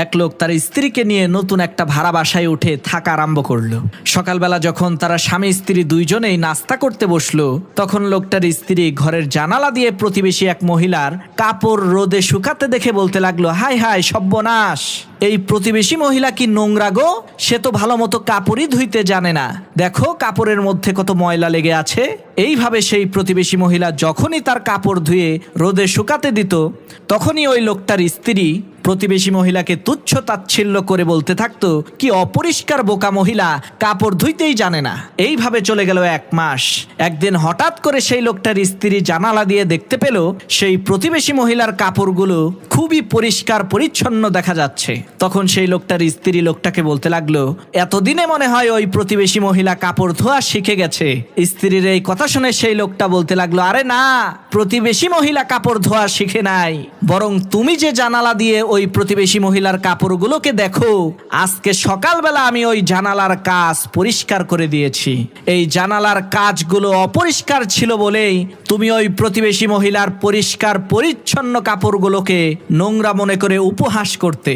এক লোক তার স্ত্রীকে নিয়ে নতুন একটা ভাড়া বাসায় উঠে থাকা আরম্ভ করলো। সকালবেলা যখন তারা স্বামী স্ত্রী দুইজনেই নাস্তা করতে বসলো, তখন লোকটার স্ত্রী ঘরের জানালা দিয়ে প্রতিবেশী এক মহিলার কাপড় রোদে শুকাতে দেখে বলতে লাগলো, হায় হায় সর্বনাশ, এই প্রতিবেশী মহিলা কি নোংরা গো, সে তো ভালো মতো কাপড়ই ধুইতে জানে না, দেখো কাপড়ের মধ্যে কত ময়লা লেগে আছে। এইভাবে সেই প্রতিবেশী মহিলা যখনই তার কাপড় ধুয়ে রোদে শুকাতে দিত, তখনই ওই লোকটার স্ত্রী প্রতিবেশী মহিলাকে তুচ্ছ তাচ্ছিল্য করে বলতে থাকতো, কি অপরিষ্কার বোকা মহিলা, কাপড় ধুইতেই জানে না। এইভাবে চলে গেল 1 মাস। একদিন হঠাৎ করে সেই লোকটার স্ত্রী জানালা দিয়ে দেখতে পেল সেই প্রতিবেশী মহিলার কাপড়গুলো খুবই পরিষ্কার পরিচ্ছন্ন দেখা যাচ্ছে। তখন সেই লোকটার স্ত্রী লোকটাকে বলতে লাগলো, এতদিনে মনে হয় ওই প্রতিবেশী মহিলা কাপড় ধোয়া শিখে গেছে। স্ত্রীর এই কথা শুনে সেই লোকটা বলতে লাগলো, আরে না, প্রতিবেশী মহিলা কাপড় ধোয়া শিখে নাই, বরং তুমি যে জানালা দিয়ে ওই প্রতিবেশী মহিলার কাপড়গুলোকে দেখো, আজকে সকালবেলা আমি ওই জানালার কাজ পরিষ্কার করে দিয়েছি। এই জানালার কাজগুলো অপরিষ্কার ছিল বলেই তুমি ওই প্রতিবেশী মহিলার পরিষ্কার পরিচ্ছন্ন কাপড়গুলোকে নোংরা মনে করে উপহাস করতে।